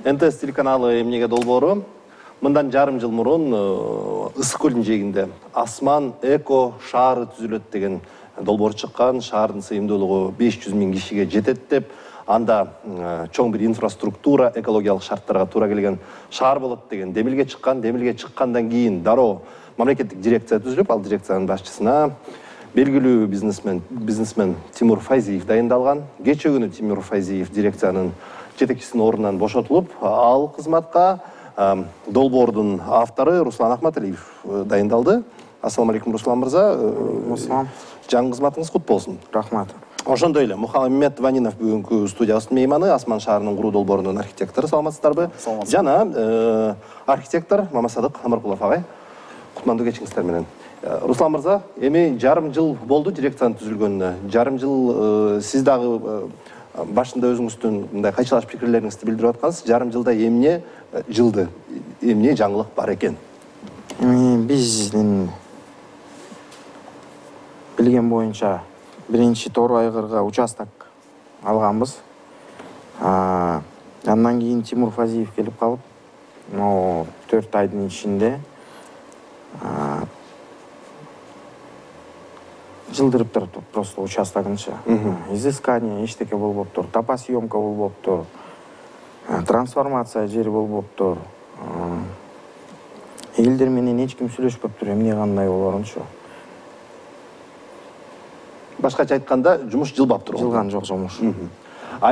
НТС телеканалы эмнеге долбоору. Мындан жарым жыл мурун Ысык көлдүн жээгинде Асман эко шаары түзүлөт деген долбоор чыккан. Шаардын сыйымдуулугу 500 000 кишиге жетет деп, анда чоң бир инфраструктура, экологиялык шарттарга туура келген шаар болот деген демилге чыккан. Демилге чыккандан кийин дароо мамлекеттик дирекция түзүлүп, ал дирекциянын башчысына белгилүү бизнесмен Тимур Файзиев дайындалган. Кечээ күнү Тимур Файзиев дирекциянын жетекчисинин ордунан бошотулуп, ал кызматка долбоордун автору Руслан Ахматалиев дайындалды. Ассаламу алейкум, Руслан мырза. Ассалам. Жаңы кызматыңыз кут болсун. Рахмат. Ошондой эле Мухаммед Ванинов бүгүнкү студиябыздын мейманы, Асман шаарынын куруу долбоорунун архитектору. Саламатсыздарбы? Жана архитектор Мамасадык Амаркулов агай. Кутмандуу кечиңиздер менен. Руслан мырза, эми жарым жыл болду дирекциянын түзүлгөнүнө. Жарым жыл сиз дагы башында өзүңүздүн мындай кайчылаш пикирлериңизди билдирип аткансыз. Жарым жылда эмне жаңылык бар экен? Биздин билген боюнча биринчи Тор айгырга участок алганбыз. Андан кийин Тимур Фазиев келип калып, 4 айдын ичинде жылдырыптыр просто участогынча. Изыскание эчтеке болбоптур, топосъемка болбоптур, трансформация жери болбоптур. Элдер менен эч ким сүйлөшпөптүр, эмне кандай болорунчу. Башкача айтканда, жумуш жылбаптыр. Жылган жок жумуш.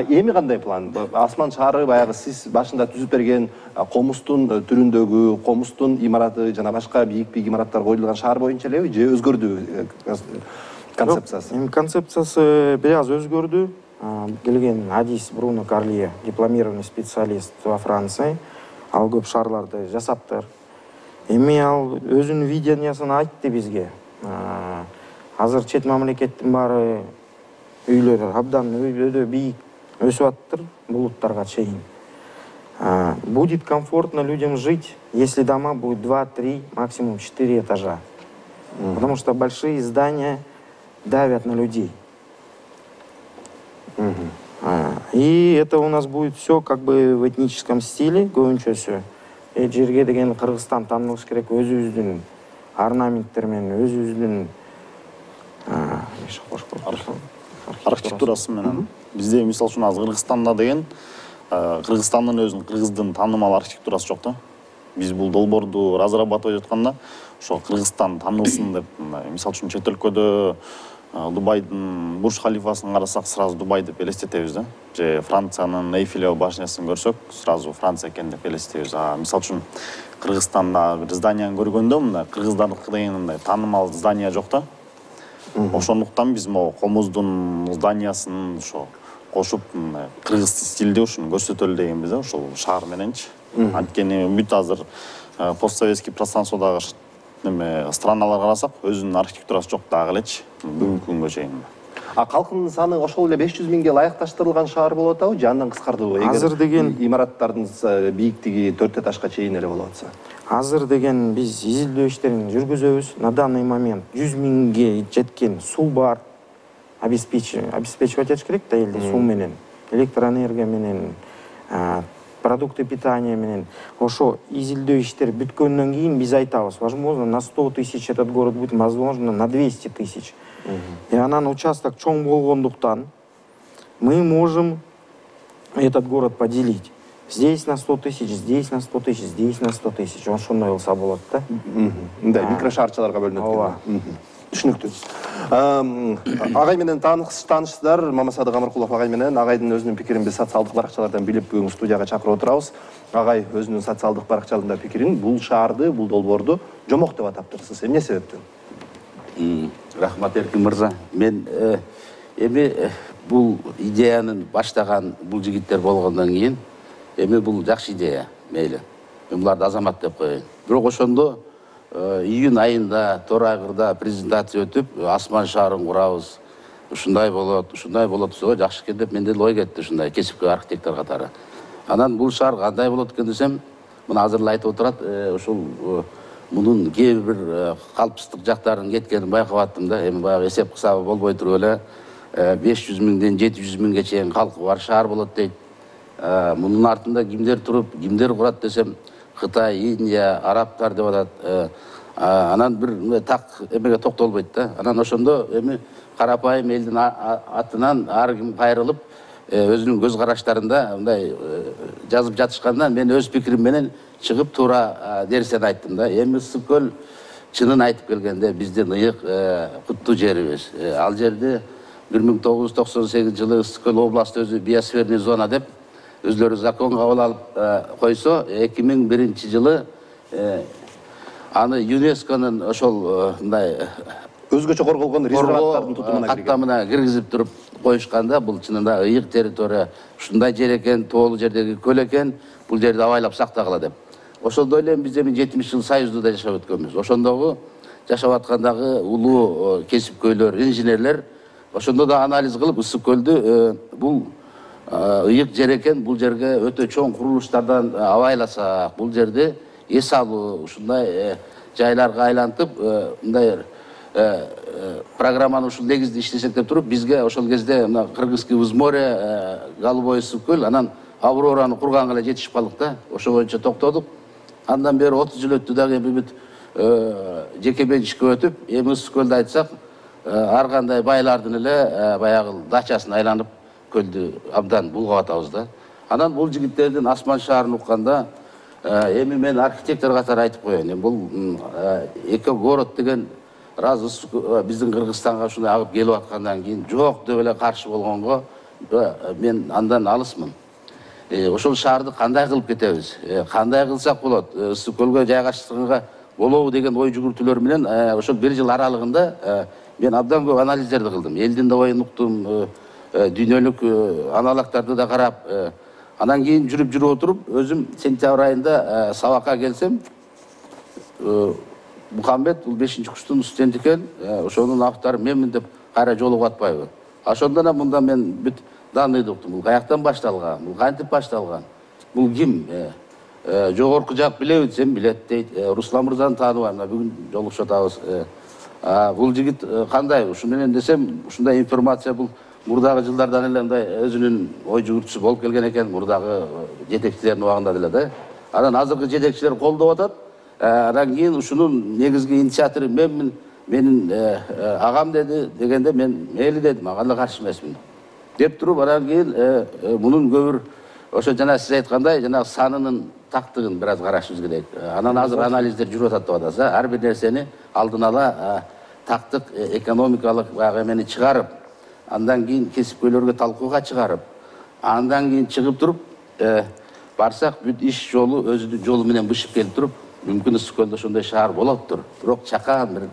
Эми кандай план? Асман шаары баягы сиз башында түзүп берген комустун түрүндөгү, комустун имараты жана башка бийик имараттар коюлган шаар боюнча элеби, же өзгөрдү концепциясы? Эми концепциясы бир аз өзгөрдү. Келген Адис Бруно Карлие, дипломированный специалист во Франции, ал көп шаарларды жасаптыр. Эми ал өзүнүн видениясын айтты бизге. Азыр чет мамлекеттин баары үйлөр абдан өйдө бийик өсүп аттыр, булуттарга чейин. Будет комфортно людям жить, если дома будет 2-3, максимум 4 этажа. Потому что большие здания давят на людей. И это у нас будет все как бы в этническом стиле, көбүнчөсү. Жерге деген Кыргызстан таанылыш керек, өзүбүздүн орнаменттер менен, өзүбүздүн архитектурасы менен. Бизде мисалы үчүн азыр Кыргызстанда деген Кыргызстандын өзүнүн, кыргыздын таанымал архитектурасы жок да. Биз бул долбоорду разрабатывать этканда, ошо Кыргызстан таанылсын деп, мисалы үчүн чет өлкөдө Дубайдын Бурж халифасын карасак, сразу Дубай деп элестетебиз да. Же Франциянын Эйфелева башнясын көрсөк, сразу Франция экен деп элестетебиз. Мисалы үчүн Кыргызстанда бир зданияны көргөндө, мындай кыргыздардыкы деген мындай таанымал здания жок да. Ошондуктан биз могу комуздун зданиясын ошо кошуп, кыргыз стилде ушуну көрсөтөлү дегенбиз да, ошол шаар мененчи. Анткени бүт азыр постсоветский пространстводагы страналарга карасак, өзүнүн архитектурасы жок дагы элечи, бүгүнкү күнгө чейин. Калкынын саны ошол эле 500 000ге ылайыкташтырылган шаар болуп атабы, же андан кыскардыбы? Азыр деген имараттардын бийиктиги 4 этажга чейин эле болуп атса. Азыр деген биз изилдөө иштерин жүргүзөбүз. На данный момент 100 000ге жеткен суу бар. Обеспечивать этиш керек да элди суу менен, электроэнергия менен, продукты питания менен. Ошо изилдөө иштер бүткөндөн кийин биз айтабыз, возможно, на 100 000 этот город будет, возможно, на 200 000. И анан участок чоң болгондуктан мы можем этот город поделить. Здесь на 100 000, здесь на 100 000, здесь на 100 000. Ошондой болсо болот да. Мындай микрошаарчаларга бөлүнөт. Ооба. Түшүнүктүү. Агай менен таанышсыздар, Мамасадык Амаркулов агай менен. Агайдын өзүнүн пикирин биз социалдык баракчалардан билип бүгүн студияга чакырып отурабыз. Агай өзүнүн социалдык баракчаларында пикирин бул шаарды, бул долбоорду жомок деп атаптыр. Сиз эмне себептен? Рахмат Эркин мырза. Мен эми бул идеянын баштаган бул жигиттер болгондон кийин, эми бул жакшы идея, мейли. Мен буларды азамат деп коеюн. Бирок ошондо июнь айында Тор айгырда презентация өтүп, Асман шаарын курабыз. Ушундай болот десего жакшы экен деп менде ой кетти, ушундай кесипкөй архитектор катары. Анан бул шаар кандай болот экен десем, мына азыр эле айтып отурат, ушул мунун кээ бир калпсыздык жактарын кеткенин байкап аттым да. Эми баягы эсеп кысабы болбой туруп эле 500 000ден 700 000ге чейин калкы бар шаар болот дейт. Мунун артында кимдер туруп, кимдер курат десем, Кытай, Индия, арабтар деп атат. Анан бир так эмеге токтолбойт да. Анан ошондо эми карапайым элдин атынан ар ким кайрылып, өзүнүн көз караштарында мындай жазып жатышканда мен өз пикирим менен чыгып туура нерсени айттым да. Эми Ысык көл чынын айтып келгенде биздин ыйык куттуу жерибиз. Ал жерде 1998 жылы Ысык көл областы өзү биосферный зона деп өзлөрү закон кабыл алып койсо, 2001 жылы аны ЮНЕСКОнун ошол мындай Өзгөчө корголгон резерваттардын тутумуна кирген. каттамына киргизип туруп коюшканда, бул чынында ыйык территория, ушундай жер экен, тоолуу жердеги көл экен, бул жерди абайлап сактагыла деп. Ошондой эле биз эми 70 жыл Союзда жашап өткөнбүз. Ошондогу жашап аткандагы улуу кесипкөйлөр, инженерлер ошондо да анализ кылып, Ысык көлдү бул ыйык жер экен, бул жерге өтө чоң курулуштардан абайласак, бул жерде эс алуу, ушундай жайларга айлантып, мындай программаны ушул негизде иштесек деп туруп, бизге ошол кезде мына Кыргызский Узморе, Голубой Ысык көл, анан Аврораны курганга эле жетишип калдык да. Ошо боюнча токтодук. Андан бери 30 жыл өттү дагы эми бүт жеке менчикке өтүп, эми Ысык көлдү айтсак, ар кандай байлардын эле баягы дачасын айланып көлдү абдан булгап атабыз да. Анан бул жигиттердин Асман шаарын укканда, эми мен архитектор катары айтып коеюн. Бул эко-город деген раз биздин Кыргызстанга ушундай агып келип аткандан кийин жок деп эле каршы болгонго мен андан алысмын. Ошол шаарды кандай кылып кетебиз? Кандай кылсак болот? Ысык көлгө жайгаштырганга болобу деген ой жүгүртүүлөр менен ошол 1 жыл аралыгында мен абдан көп анализдерди кылдым. Элдин да оюн уктум, дүйнөлүк аналогдорду да карап, анан кийин жүрүп отуруп, өзүм сентябрь айында сабакка келсем, Мухаммед бул 5-курстун студенти экен, ошонун автору менмин деп кайра жолугуп атпайбы? Ошондон мында мен бүт данныйды уктум. Бул каяктан башталган? Бул кантип башталган? Бул ким? Жогорку жак билеби десем, билет дейт. Руслан мырзаны тааныбайм, бүгүн жолугушуп атабыз. Бул жигит кандай? Ушун менен десем, ушундай информация бул мурдагы жылдардан эле мындай өзүнүн ой жүгүртүүсү болуп келген экен, мурдагы жетекчилердин убагында деле да. Анан азыркы жетекчилер колдоп атат. Анан кийин ушунун негизги инициатору менин агам деди дегенде мен мейли дедим, ага да каршы эмесмин деп туруп, анан кийин мунун көбүр ошо жана сиз айткандай жана санынын тактыгын бир аз карашыбыз керек. Анан азыр анализдер жүрүп атат деп атасыз. Ар бир нерсени алдын ала тактык экономикалык баягы эмени чыгарып, андан кийин кесипкөйлөргө талкууга чыгарып, андан кийин чыгып туруп барсак бүт иш жолу өзүнүн жолу менен бышып келип туруп, мүмкүн Ысык көлдө ошондой шаар болоптур. Бирок чакан бир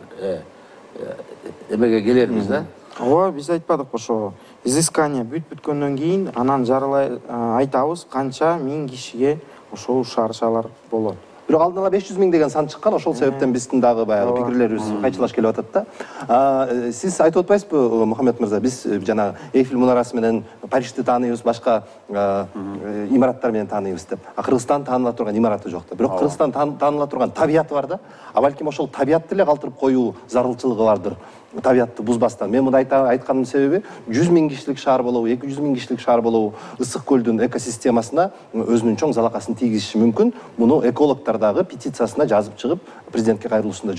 эмеге келербиз да. Ооба, биз айтпадыкпы ошо изыскание бүткөндөн кийин анан жаралай айтабыз канча миң кишиге ошол шаарчалар болот. Бирок алдын ала 500 миң деген сан чыккан, ошол себептен биздин дагы баягы пикирлерибиз кайчылаш келип атат да. Сиз айтып атпайсызбы, Мухаммед мырза, биз жана Эйфель мунарасы менен Парижди тааныйбыз, башка имараттар менен тааныйбыз деп. Кыргызстан тааныла турган имараты жок да. Бирок Кыргызстан тааныла турган табияты бар да. Балким ошол табиятты эле калтырып коюу зарылчылыгы бардыр. Табиятты бузбастан. Мен муну айтканымдын себеби 100 миң кишилик шаар болобу, 200 миң кишилик шаар болобу, Ысык көлдүн экосистемасына өзүнүн чоң залакасын тийгизиши мүмкүн. Муну экологдор дагы петициясына жазып чыгып, президентке кайрылуусунда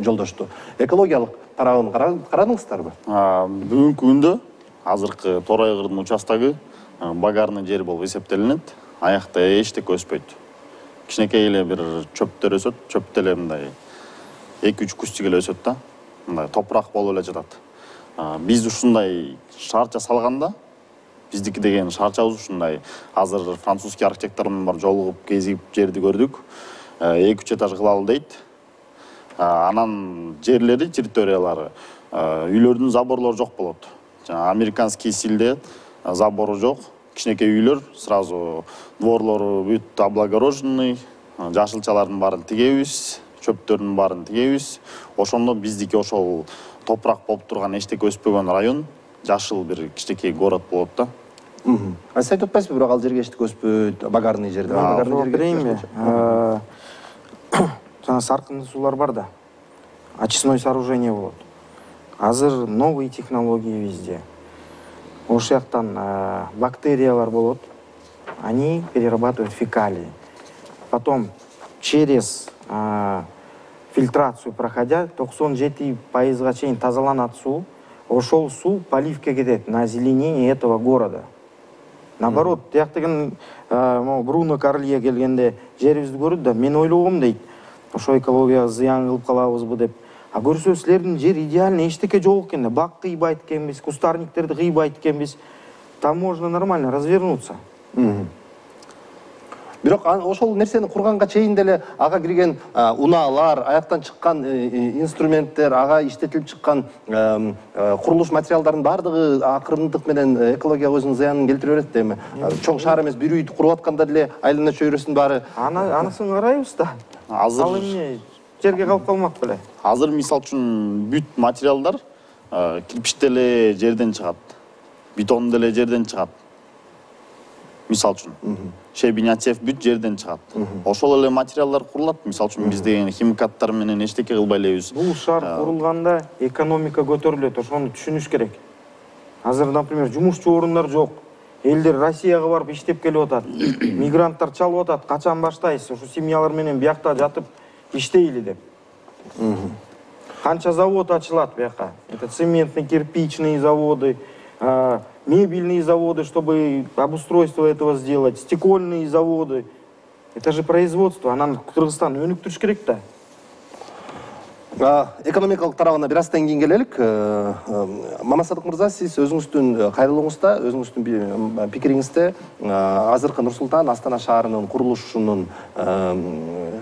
жолдошту. Экологиялык тарабын карадыңыздарбы? Бүгүнкү күндө азыркы Тор айгырдын участогу багарный жер болуп эсептелинет. Аякта эчтеке өспөйт. Кичинекей эле бир чөптөр өсөт, чөптө эле мындай 2-3 кустик эле өсөт да. Мындай топурак болуп эле жатат. Биз ушундай шаарча салганда, биздики деген шаарчабыз ушундай. Азыр французский архитектор менен бар жолугуп кезип жерди көрдүк. 2-3 этаж кылалы дейт. Анан жерлери, территориялары, үйлөрдүн заборлору жок болот. Жана американский стилде забору жок. Кичинекей үйлөр, сразу дворлору бүт облагороженный, жашылчалардын баарын тигебиз, чөптөрдүн баарын тигебиз. Ошондо биздики ошол топурак болуп турган эчтеке өспөгөн район, жашыл бир кичинекей город болот да. Сиз айтып атпайсызбы, бирок ал жерге эчтеке өспөйт, багарный жерде. Билейинби? Жана саркындуу суулар бар да. Очистной сооружение болот. Азыр новый технология везде. Ошол жактан бактериялар болот. они перерабатывают фекалии. Потом через фильтрацию проходя 97% чейин тазаланат суу. Ошол суу поливке кетет на озеленение этого города. Наоборот, тияктыгын Бруно Карлия келгенде жерибизди көрүп да мен ойлогом дейт. Ошо экологияга зыян кылып калабызбы деп. А көрсө силердин жер идеально эчтеке жок экен да. Бак кыйбайт экенбиз, кустарниктерди кыйбайт экенбиз. Там можно нормально развернуться. Бирок ошол нерсени курганга чейин деле ага кирген унаалар, аяктан чыккан инструменттер, ага иштетилип чыккан курулуш материалдардын баардыгы акырындык менен экологияга өзүнүн зыянын келтире берет да эми. Чоң шаар эмес, бир үйдү куруп атканда деле айлана чөйрөсүнүн баары. Анысын карайбыз да. Азыр Ал эмне жерге калып калмак беле. Азыр мисал үчүн бүт материалдар кирпич деле жерден чыгат. Бетон деле жерден чыгат. Мисал үчүн. Шебинячев бүт жерден чыгат. Ошол эле материалдар курулат. Мисал үчүн биз деген химикаттар менен эчтеке кылбай элебиз. Бул шаар курулганда экономика көтөрүлөт, ошону түшүнүш керек. Азыр, например, жумушчу орундар жок. Элдер Россияга барып иштеп келип атат. Мигранттар чалып атат. Качан баштайсыз? Ушу семьялар менен биякта жатып иштейли деп. Канча завод ачылат бияка. Это цементный, кирпичный заводы, мебельные заводы, чтобы обустройство этого сделать, стекольные заводы. Это же производство, анан Кыргызстан өнүктүрүш керек да. Экономикалык тарабына бир аздан кийин келелик. Мамасадык мырза, сиз өзүңүздүн кайрылууңузда, өзүңүздүн пикириңизде азыркы Нур-Султан Астана шаарынын курулушунун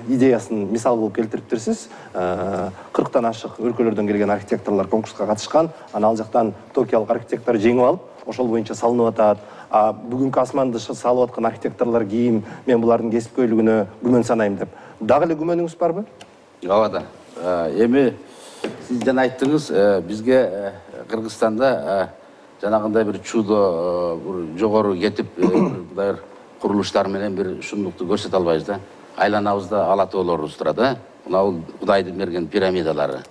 идеясын мисал кылып келтириптирсиз. 40тан ашык өлкөлөрдөн келген архитекторлор конкурска катышкан, анан ал жактан токиолук архитектор жеңип алып, ошол боюнча салынып атат. Бүгүнкү асманды салып аткан архитекторлор кийим, мен булардын кесипкөйлүгүнө күмөн санайм деп. Дагы эле күмөнүңүз барбы? Ооба да. Эми сиз жана айттыңыз, бизге Кыргызстанда жанагындай бир чудо жогору кетип, мындай курулуштар менен бир шундукту көрсөтө албайбыз да. Айланабызда ала тоолорубуз турат, мына бул Кудайдын берген пирамидалары.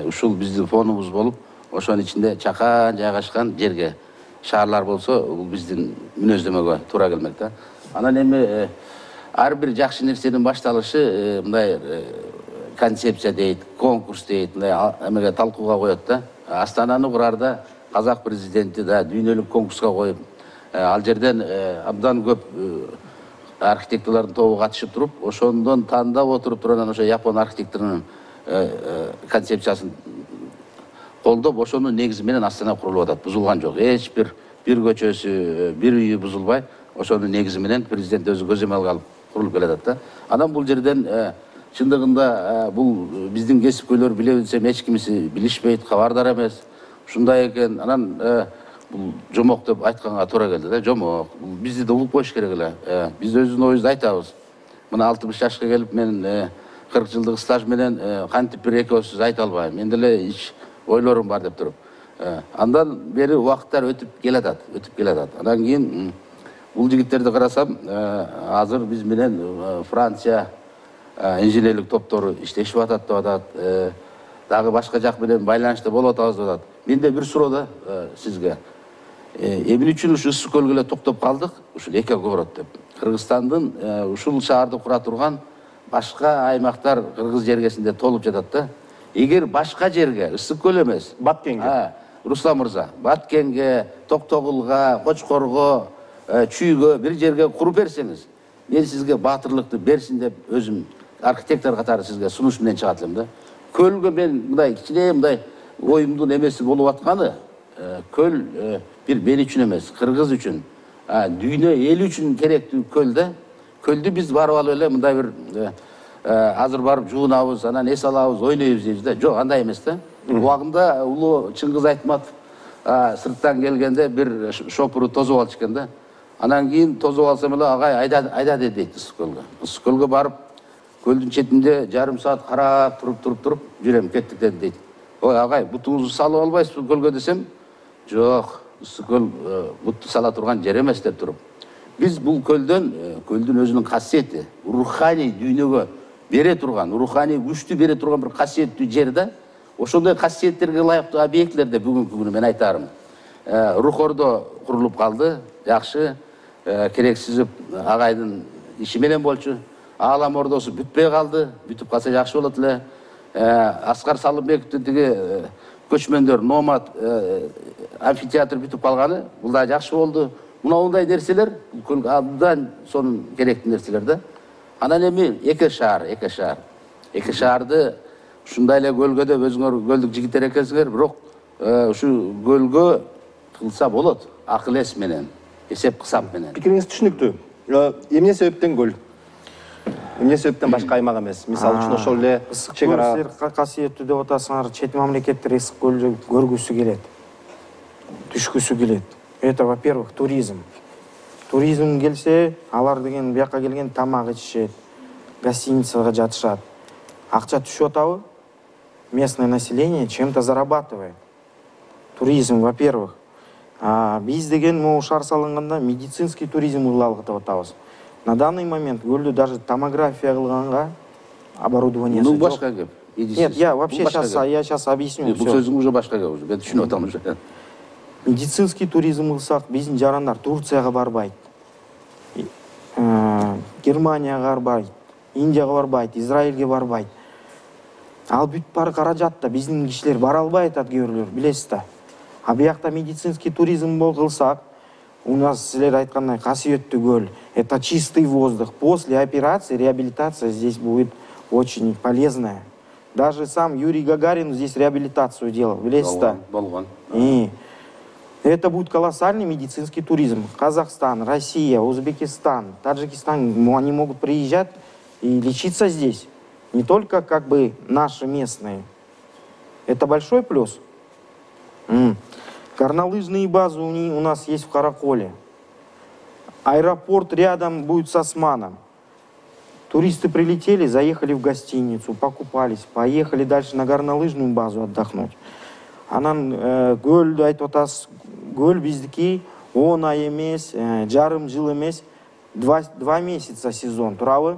Ушул биздин фонубуз болуп, ошонун ичинде чакан жайгашкан жерге шаарлар болсо, бул биздин мүнөздөмөгө туура келмек да. Анан эми ар бир жакшы нерсенин башталышы мындай концепция дейт, конкурс дейт, эмеге талкууга коет да. Астананы курарда казак президенти да дүйнөлүк конкурска коюп, ал жерден абдан көп архитекторлордун тобу катышып туруп, ошондон тандап отуруп турган ошо Япон архитекторунун концепциясын колдоп, ошонун негизи менен Астана курулуп атат. Бузулган жок. Эч бир көчөсү, бир үйү бузулбай, ошонун негизи менен президент өзү көзөмөлгө алып курулуп келатат да. Анан бул жерден чындыгында бул биздин кесипкөйлөр биле билсем эч кимиси билишпейт, кабардар эмес. Ушундай экен. Анан бул жомок деп айтканга туура келди да. Жомок. Бизди да угуп коюш керек эле. Биз өзүбүздүн оюбузду айтабыз. Мына 60 жашка келип мен 40 жылдык стаж менен кантип бир эки сөз айта албайм. Менде эле ич ойлорум бар деп туруп. Андан бери убакыттар өтүп келатат. Андан кийин бул жигиттерди карасам, азыр биз менен Франция инженерлик топтору иштешип атат деп атат. Дагы башка жак менен байланышта болуп атабыз деп атат. Менде бир суроо да сизге. Эмне үчүн ушу ысык көлгө эле токтоп калдык? Ушул эки город деп. Кыргызстандын ушул шаарды кура турган башка аймактар Кыргыз жергесинде толуп жатат да. Эгер башка жерге, ысык көл эмес, Баткенге, Руслан мырза, Баткенге, Токтогулга, Кочкорго, Чүйгө бир жерге куруп берсеңиз, мен сизге баатырлыкты берсин деп өзүм архитектор катары сизге сунуш менен чыгат элем да. Көлгө мен мындай кичине мындай оюмдун эмеси болуп атканы, көл бир мен үчүн эмес, Кыргыз үчүн, дүйнө эл үчүн керектүү көл да. Көлдү биз барып алып эле мындай бир азыр барып жуунабыз, анан эс алабыз, ойнойбуз дейбиз да. Жок, андай эмес да. Убагында улуу Чыңгыз Айтматов сырттан келгенде бир шопуру тозуп алчу экен да. Анан кийин тозуп алсам эле агай айда дейт ысык көлгө. Ысык көлгө барып, көлдүн четинде жарым саат карап туруп жүрөм, кеттик дейт. Ой агай, бутуңузду салып албайсызбы көлгө десем, жок, ысык көл бутту сала турган жер эмес деп туруп. Биз бул көлдөн өзүнүн касиети, руханий дүйнөгө бере турган, руханий күчтү бере турган бир касиеттүү жер да. Ошондой касиеттерге ылайыктуу объектлерде бүгүнкү күнү мен айтарым. Рух Ордо курулуп калды, жакшы. керексиз агайдын иши менен болчу. Аалам ордосу бүтпөй калды. Бүтүп калса жакшы болот эле. Аскар Салымбековдун тиги көчмөндөр номад амфитеатр бүтүп калганы бул да жакшы болду. Мындай нерселер абдан сонун керектүү нерселер да. Анан эми эки шаарды ушундай эле көлгөдө өзүңөр көлдүк жигиттер экенсиңер, бирок ушу көлгө кылса болот, акыл эс менен, эсеп кысап менен. Пикириңиз түшүнүктүү. Эмне себептен көл? Эмне себептен башка аймак эмес? Мисалы үчүн ошол эле чек ара. Силер касиеттүү деп атасыңар, чет мамлекеттер ысык көлдү көргүсү келет. Түшкүсү келет. Это, во-первых, туризм. Туризм келсе, алар деген бияка келген тамак ичишет, гостиницага жатышат. Акча түшүп атабы? Местное население чем-то зарабатывает. Туризм, во-первых. Биз деген могу шаар салынганда медицинский туризм кылалык деп атабыз. На данный момент көлдү даже томография кылганга оборудование Ну башка кеп. Нет, я вообще сейчас объясню. Бул сөзүң уже башка кеп уже. Мен түшүнүп атам уже. Медицинский туризм кылсак, биздин жарандар Турцияга барбайт. Германияга барбайт, Индияга барбайт, Израилге барбайт. Ал бүт бар каражат да биздин кишилер бара албай атат кээ билесиз да. Биякта медицинский туризм кылсак, у нас силер айткандай касиеттүү көл, это чистый воздух. После операции реабилитация здесь будет очень полезная. Даже сам Юрий Гагарин здесь реабилитацию делал, билесиз да. Болгон. Это будет колоссальный медицинский туризм. Казахстан, Россия, Узбекистан, Таджикистан, они могут приезжать и лечиться здесь. Не только как бы наши местные. Это большой плюс. Горнолыжные базы у нас есть в Караколе. Аэропорт рядом будет с Османом. Туристы прилетели, заехали в гостиницу, покупались, поехали дальше на горнолыжную базу отдохнуть. Анан көлдү айтып атасыз, көл биздики 10 ай эмес, жарым жыл эмес, 2 месяца сезон турабы.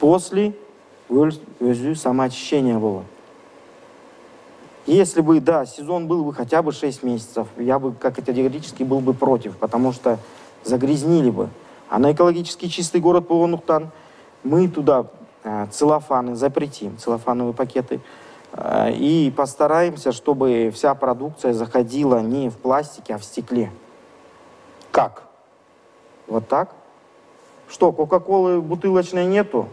После көл өзү самоочищение болот. Если бы, да, сезон был бы хотя бы 6 месяцев, я бы категорически был бы против, потому что загрязнили бы. А на экологически чистый город болгондуктан мы туда целлофаны запретим, целлофановые пакеты, и постараемся, чтобы вся продукция заходила не в пластике, а в стекле. Как? Вот так. Что, кока-колы бутылочной нету?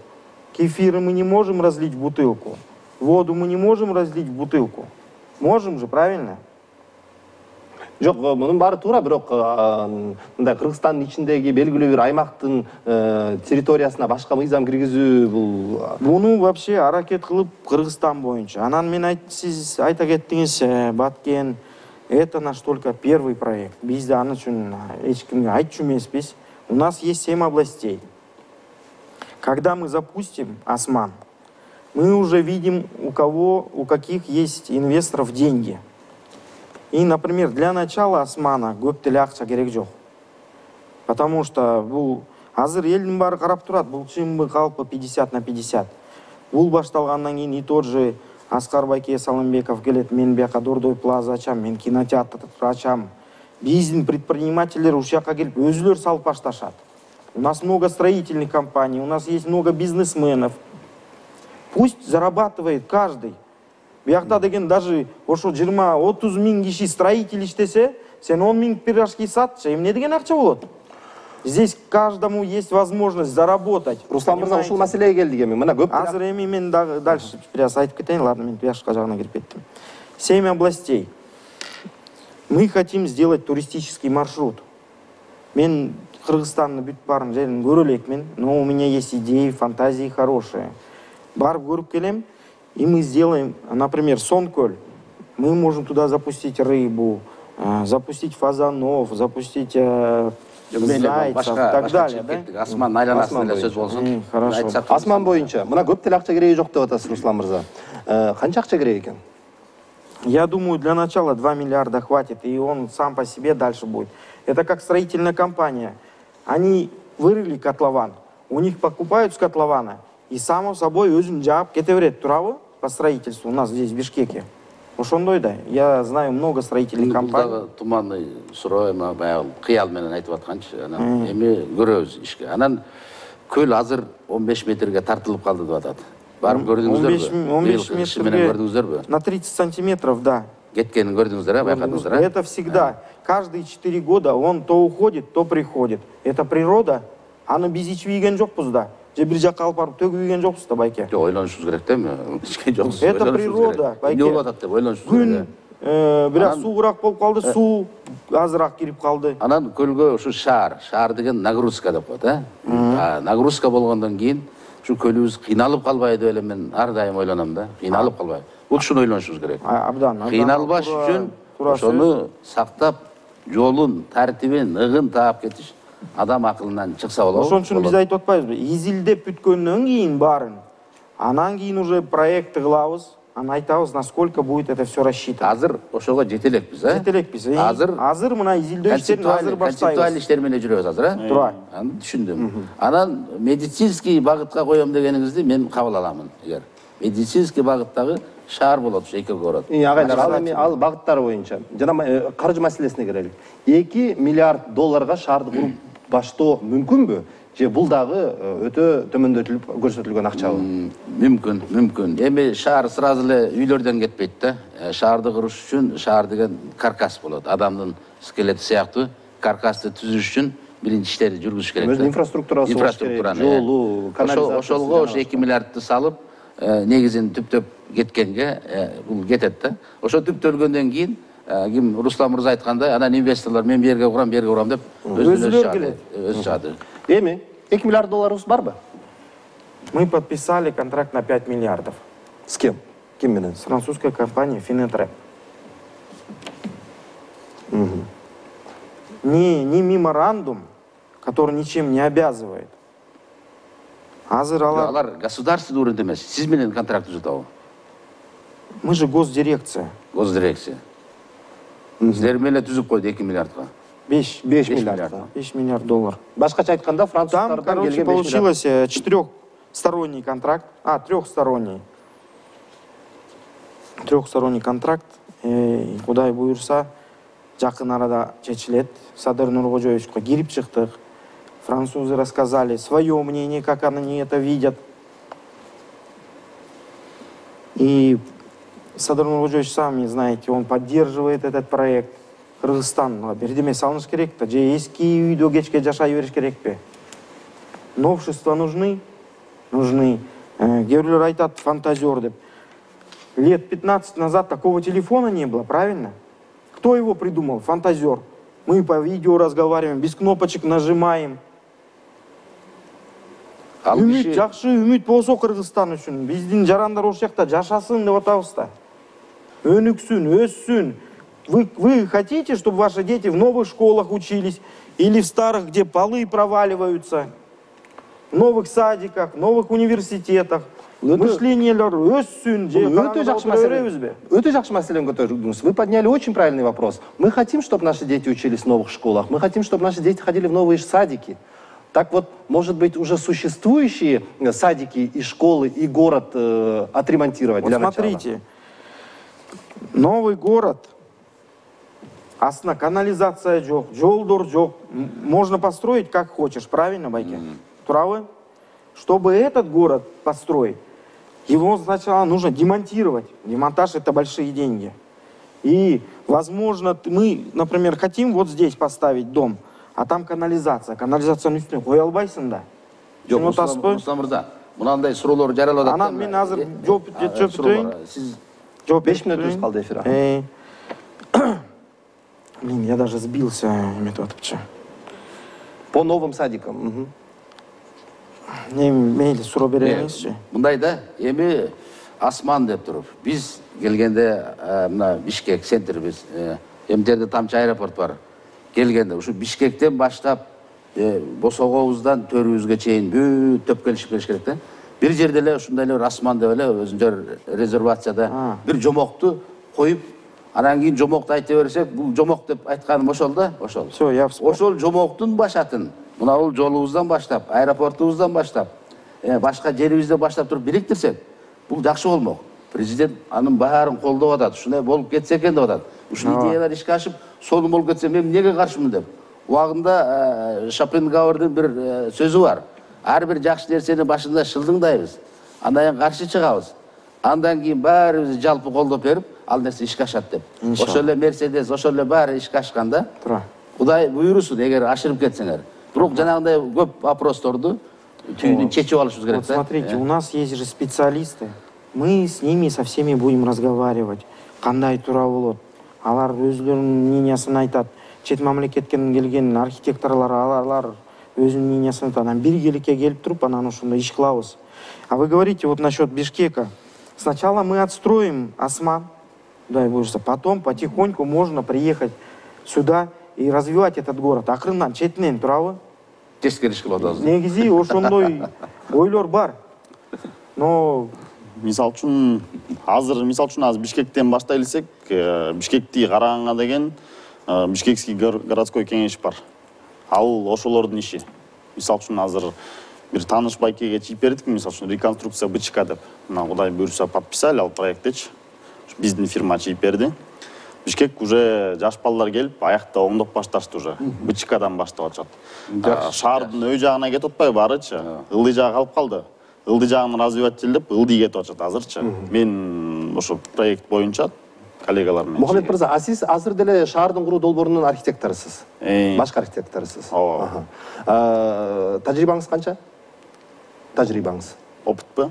Кефиры мы не можем разлить в бутылку. Воду мы не можем разлить в бутылку. Можем же, правильно? Жок, мунун баары туура, бирок мындай Кыргызстандын ичиндеги белгилүү бир аймактын территориясына башка мыйзам киргизүү бул. Буну вообще аракет кылып Кыргызстан боюнча. Анан мен сиз айта кеттиңиз, Баткен, это наш только первый проект. Биз да аны үчүн эч кимге айтчу эмеспиз. У нас есть 7 областей. Когда мы запустим Осман, мы уже видим, у каких есть инвесторов деньги. И, например, для начала Османа көп деле акча керек жок. Потому что бул азыр элдин баары карап турат, бул чынбы калпы 50 на 50. Бул башталгандан кийин и тот же Аскар Байке Салымбеков келет, мен бияка Дордой плаза ачам, мен кинотеатр ачам. Биздин предпринимательдер ушул жака келип өзүлөр салып башташат. У нас много строительных компаний, у нас есть много бизнесменов. Пусть зарабатывает каждый. Биякта деген даже ошо 20-30 миң киши строитель иштесе, сен 10 миң пирожки сатчы, эмне деген акча болот? Здесь каждому есть возможность заработать. Руслан мырза, ушул маселеге келдик эми. Мына көп. Азыр эми мен дальше biraz айтып кетейин, ладно, мен башка жагына кирип кеттим. 7 областей. Мы хотим сделать туристический маршрут. Мен Кыргызстанны бүт барын жерин көрө элекмин, но у меня есть идеи, фантазии хорошие. Барып көрүп келем. И мы сделаем, например, Сонколь. Мы можем туда запустить рыбу, запустить фазанов, запустить зайцев и так далее. Осман айланасында эле сөз болсун. Хорошо. Осман боюнча, мына көп деле акча кереги жок деп атасыз, Руслан мырза. Канча акча керек экен? Я думаю, для начала 2 миллиарда хватит, и он сам по себе дальше будет. Это как строительная компания. Они вырыли котлован, у них покупают с котлована, и само собой өзүн жаап кете берет, турабы, по строительству у нас здесь в Бишкеке. Ошондой да. Я знаю много строительных компаний. Бул туманный суроо баягы кыял менен айтып атканчы. Анан эми көрөбүз ишке. Анан көл азыр 15 метрге тартылып калды деп атат. Барып көрдүңүздөрбү? 15 менен метрге көрдүңүздөрбү? на 30 сантиметров, да. Кеткенин көрдүңүздөр, байкадыңыздар? Это всегда. Каждые 4 года он то уходит, то приходит. Это природа. Аны биз ичип ийген жокпуз да. Же бир жакка алып барып төгүп ийген жокпуз да, байке. Жок, ойлонушубуз керек да эми. Ичкен жоксуз. Это природа, байке. Эмне болуп атат деп ойлонушубуз Күн керек. бирок суугураак болуп калды, суу азыраак кирип калды. Анан көлгө ушу шаар деген нагрузка деп коет, нагрузка болгондон кийин ушу көлүбүз кыйналып калбайбы эле мен ар дайым ойлоном да. Кыйналып калбайбы. Бул ушуну ойлонушубуз керек. Абдан. Кыйналбаш үчүн ошону сактап, жолун, тартибин, ыгын таап кетиш адам акылынан чыкса болот. Ошон үчүн биз айтып атпайбызбы? Изилдеп бүткөндөн кийин баарын, анан кийин уже проектти кылабыз, анан айтабыз, насколько будет это все рассчитано. Азыр ошого жете элекпиз, Жете элекпиз. Азыр мына изилдөө иштерин азыр баштайбыз. Концептуалдуу иштер менен жүрөбүз азыр, Туура. Аны түшүндүм. Анан медицинский багытка коем дегениңизди мен кабыл аламын. Эгер медицинский багыттагы шаар болот, эки город. Агайлар, ал эми ал багыттары боюнча жана каржы маселесине кирелик. 2 миллиард долларга шаарды куруп баштоо мүмкүнбү? Же бул дагы өтө төмөндөтүлүп көрсөтүлгөн акчабы? Мүмкүн. Эми шаар сразу эле үйлөрдөн кетпейт да. Шаарды куруш үчүн шаар деген каркас болот. Адамдын скелети сыяктуу каркасты түзүш үчүн биринчи иштерди жүргүзүш керек. Инфраструктурасы болуш керек, жолу, канализация. Ошолго 2 миллиардты салып, негизин түптөп кеткенге бул кетет да. Ошо түптөлгөндөн кийин ким Руслан мырза айткандай, анан инвесторлор мен берге курам деп Өзүлөр келет. өзү чыгады. Эми 2 миллиард долларыбыз барбы? Мы подписали контракт на 5 миллиардов. С кем? Ким менен? С французской компанией Finetrep. Не меморандум, который ничем не обязывает. Алар государственный уровень эмес. Сиз менен контракт түзөтөбү? Мы же госдирекция. Госдирекция. Силер менен түзүп койду 2 миллиардга. 5 миллиард. 5 миллиард долларов. Башкача айтканда, Там, француздардан короче, келген 5 миллиард. получилось четырехсторонний контракт. Трехсторонний. Трехсторонний контракт. Кудай буюрса, жакын арада чечилет. Садыр Нуркожоевичке кирип чыктык. Французы рассказали свое мнение, как они это видят. И Садыр Нуркожоевич, сами знаете, он поддерживает этот проект. Кыргызстан бирдеме салыныш керек да, же эски үйдө кечке жашай бериш керекпи? Новшества нужны? Нужны. Кээ бирлер айтат фантазер деп. Лет 15 назад такого телефона не было, правильно? Кто его придумал? Фантазер. Мы по видео разговариваем, без кнопочек нажимаем. Үмүт, жакшы үмүт болсо Кыргызстан үчүн. Биздин жарандар ошол жакта жашасын деп атабыз да. Өнүксүн, өссүн. Вы хотите, чтобы ваши дети в новых школах учились или в старых, где полы проваливаются, в новых садиках, в новых университетах? Мышлениелер өссүн, же Өтө жакшы маселени көтөрдүңүз. Вы подняли очень правильный вопрос. Мы хотим, чтобы наши дети учились в новых школах. Мы хотим, чтобы наши дети ходили в новые садики. Так вот, может быть, уже существующие садики и школы, и город отремонтировать для начала? Смотрите, новый город, астына канализация жок, жолдор жок. Можно построить как хочешь, правильно, Байке? Туравы? Чтобы этот город построить, его сначала нужно демонтировать. Демонтаж — это большие деньги. И, возможно, мы, например, хотим вот здесь поставить дом, а там канализация. Канализацияны үстүнө кое албайсың да. Жок, Руслан мырза, мынандай суроолор жарыялап атат. Анан мен азыр жооп бүтөйүн. Сиз 5 минутубуз калды эфирге. Блин, я даже сбился, методовича. По новым садикам. Мейли суроо беребизчи. Мындай да, эми асман деп туруп, биз келгенде мына Бишкек центрибиз, эмтерде тамчы аэропорт бар. Келгенде ушу Бишкектен баштап босогобуздан төрүбүзгө чейин бүт төп келишип келиш керек да. Бир жерде эле ушундай эле асман деп эле өзүнчө резервацияда бир жомокту коюп, анан кийин жомокту айта берсек, бул жомок деп айтканым ошол да, ошол. Все, я вспомнил. Ошол жомоктун башатын, мына бул жолубуздан баштап, аэропортубуздан баштап, башка жерибизде баштап туруп бириктирсек, бул жакшы болмок. президент анын баарын колдоп атат. Ушундай болуп кетсе экен деп атат. Ушул идеялар ишке ашып, сонун болуп кетсе мен эмнеге каршымын деп. Убагында Шопенгауэрдин бир сөзү бар. Ар бир жакшы нерсени башында шылдыңдайбыз. Андан кийин каршы чыгабыз. Андан кийин баарыбызды жалпы колдоп берип, ал нерсе ишке ашат деп. Ошол эле Мерседес, ошол эле баары ишке ашканда, Кудай буйрусун эгер ашырып кетсеңер. Бирок жанагындай көп вопросторду түйүнүн чечип алышыбыз керек. Вот смотрите, у нас есть же специалисты. Мы с ними со всеми будем разговаривать. Кандай туура болот? Алар өзлөрүнүн мнениясын айтат. Чет мамлекеттен келген архитекторлор алар өзүнүн мнениясын айтат. Анан биргеликке келип туруп, анан ошондой иш кылабыз. А вы говорите вот насчет Бишкека. Сначала мы отстроим Осман, дай буюрса, потом потихоньку можно приехать сюда и развивать этот город. Акырындан четинен туурабы? Тескери иш кылып атабыз. Негизи ошондой ойлор бар. Но Мисал үчүн азыр Бишкектен баштай элсек, Бишкекти караганга деген Бишкекский городской кеңеш бар. Ал ошолордун иши. Мисал үчүн азыр бир тааныш байкеге чийип бердик, мисал үчүн реконструкция БЧК деп. Мына Кудай буйрса подписали ал проекттечи. Биздин фирма чийип берди. Бишкек уже жаш балдар келип, аякта оңдоп башташты уже. БЧКдан баштап атышат. Шаардын өй жагына кетип атпайбы барычы? Ылдый жагы калып калды. Ылдый жагын развивать этелеп, ылдый кетип атышат азырчы. Мен ошо проект боюнча коллегалар менен. Мухаммед мырза, а сиз азыр деле шаардын куруу долбоорунун архитекторусуз. Башкы архитекторусуз. Тажрыйбаңыз канча? Тажрыйбаңыз. Опытпы?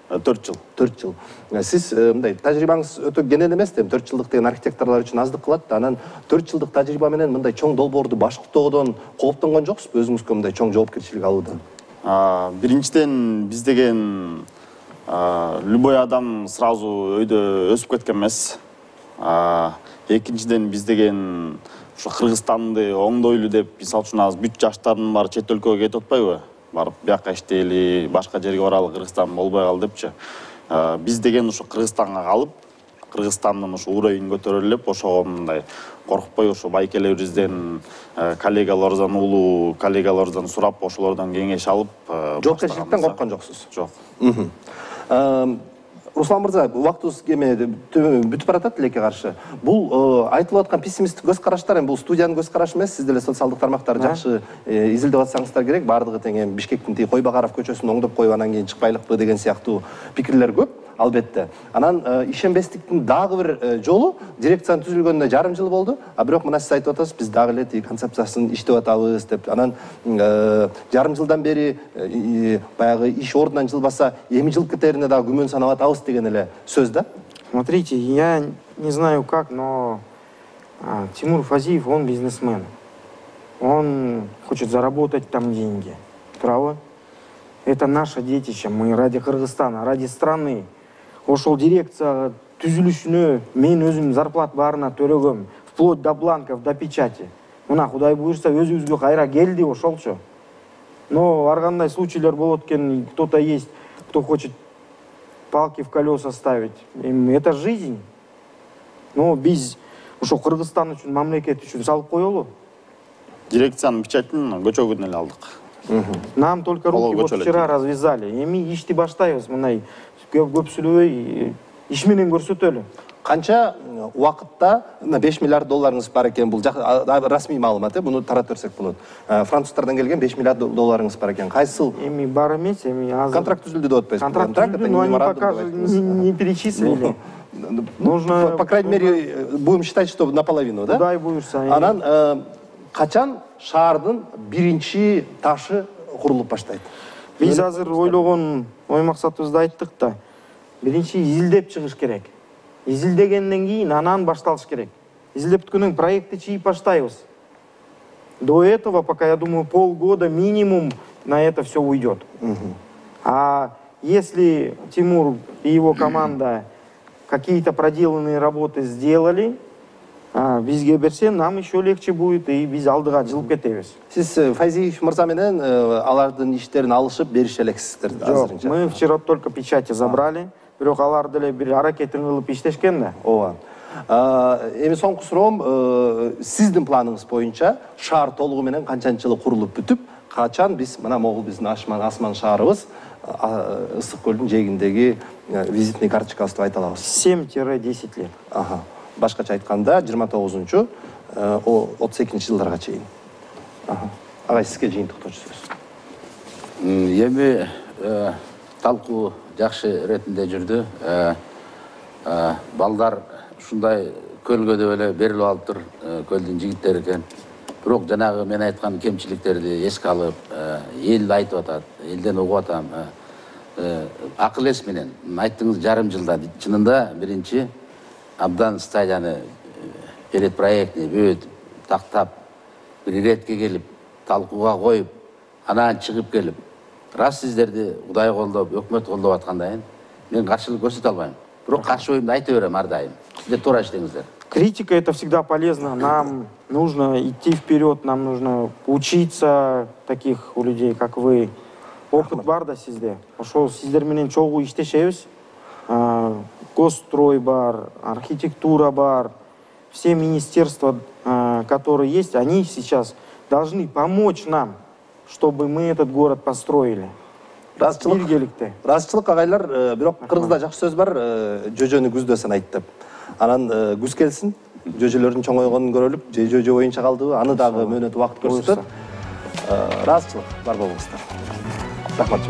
4 жыл. 4 жыл. Сиз мындай тажрыйбаңыз өтө кенен эмес деп 4 жылдык деген архитекторлор үчүн аздык кылат да, анан 4 жылдык тажрыйба менен мындай чоң долбоорду башкартуудан кооптонгон жоксузбу өзүңүзгө мындай чоң жоопкерчилик алуудан? Биринчиден биз деген любой адам сразу өйдө өсүп кеткен эмес. Экинчиден биз деген ушу Кыргызстанды оңдойлу деп, мисал үчүн азыр бүт жаштардын баары чет өлкөгө кетип атпайбы? Барып бияка иштейли, башка жерге баралы, Кыргызстан болбой калды депчи. Биз деген ушу Кыргызстанга калып, Кыргызстандын ушу уровень көтөрүлүп, ошого мындай коркпой ошо байкелерибизден коллегалардан, улуу коллегалардан сурап, ошолордон кеңеш алып, жоопкерчиликтен корккон жоксуз. Жок. Руслан мырза, убактыбыз бүтүп баратат тилекке каршы. Бул айтылып аткан пессимисттик көз караштар, бул студиянын көз карашы эмес, сиз деле социалдык тармактарды жакшы изилдеп атсаңыздар керек. Бардыгы тең Бишкектин Койбакаров көчөсүн оңдоп коюп анан кийин чыкпайлыкпы деген сыяктуу пикирлер көп, албетте. Анан ишенбестиктин дагы бир жолу дирекциянын түзүлгөнүнө жарым жыл болду, а бирок мына сиз айтып атасыз, биз дагы эле концепциясын иштеп атабыз деп. Анан жарым жылдан бери баягы иш ордунан жылбаса, эми жылып кетерине дагы күмөн санап атабыз деген эле сөз да. Смотрите, я не знаю как, но Тимур Фазиев, он бизнесмен. Он хочет заработать там деньги. Право? Это наше детище. Мы ради Кыргызстана, ради страны. Ошол дирекция түзүлүшүнө мен өзүм зарплат баарына төлөгөм, вплоть до бланков, до печати. Мына Кудай буйрса өзүбүзгө кайра келди ошолчу. Но ар кандай случайлар болот экен, кто-то есть, кто хочет палки в колеса ставить. Это жизнь. Но биз ошо Кыргызстан үчүн, мамлекет үчүн салып коелу. Дирекциянын печатын көчөгүнөн эле алдык. Нам только руки вот вчера развязали. Эми ишти баштайбыз, мындай көп сүйлөбөй иш менен көрсөтөлү. Канча убакытта 5 миллиард долларыңыз бар экен, бул расмий маалымат, буну таратып берсек болот. Француздардан келген 5 миллиард долларыңыз бар экен. Кайсыл? Эми бар эмес, эми азыр. Контракт түзүлдү деп атпайсызбы? Контракт түзүлдү, но они пока не перечислили. Нужно, по крайней мере, будем считать, что наполовину, да? Кудай буйрса. Анан качан шаардын биринчи ташы курулуп баштайт? Биз азыр ойлогон ой максатыбызды айттык да. Биринчи изилдеп чыгыш керек. Изилдегенден кийин анан башталыш керек. Изилдеп бүткөндөн проектти чийип баштайбыз. До этого, пока, я думаю, полгода минимум на это все уйдет. А если Тимур и его команда какие-то проделанные работы сделали, бизге берсе, нам еще легче будет, и биз алдыга жылып кетебиз. Сиз Файзиев мырза менен алардын иштерин алышып берише элексиздер азырынча? Мы вчера только печати забрали, бирок алар деле бир аракетин кылып иштешкен да. Ооба. Эми соңку суроом, сиздин планыңыз боюнча шаар толугу менен канчанчы жылы курулуп бүтүп, качан биз мына могул биздин Осман шаарыбыз ысык көлдүн жээгиндеги визитный карточкасы деп айта алабыз. 7-10 лет. Башкача айтканда 29-чу 32-жылдарга чейин. Агай, сизге жыйынтыктоочу сөз. Эми талкуу жакшы иретинде жүрдү. Балдар ушундай көлгө деп эле берилип алыптыр, көлдүн жигиттери экен. Бирок жанагы мен айткан кемчиликтерди эске алып, эл айтып атат, элден угуп атам. Акыл эс менен айттыңыз жарым жылда чынында биринчи абдан стадияны перед проектный бүт тактап бир иретке келип, талкууга коюп, анан чыгып келип, раз сиздерди Кудай колдоп, өкмөт колдоп атканда мен каршылык көрсөтө албайм. Бирок каршы оюмду айта берем ар дайым. Сиздер туура иштеңиздер. Критика это всегда полезно. Нам нужно идти вперед, нам нужно учиться таких у людей, как вы. Опыт бар да сизде. Ошол сиздер менен чогуу иштешебиз. Госстрой бар, архитектура бар. Все министерства, которые есть, они сейчас должны помочь нам, чтобы мы этот город построили. Разычылык агайлар, бирок кыргызда жакшы сөз бар, жөжөнү күздө айт деп. Анан күз келсин, жөжөлөрдүн чоңойгонун көрөлүп, жөжө боюнча калдыбы, аны дагы мөөнөт убакыт көрсөтөт. Разычылык бар болуңуздар. Рахмат.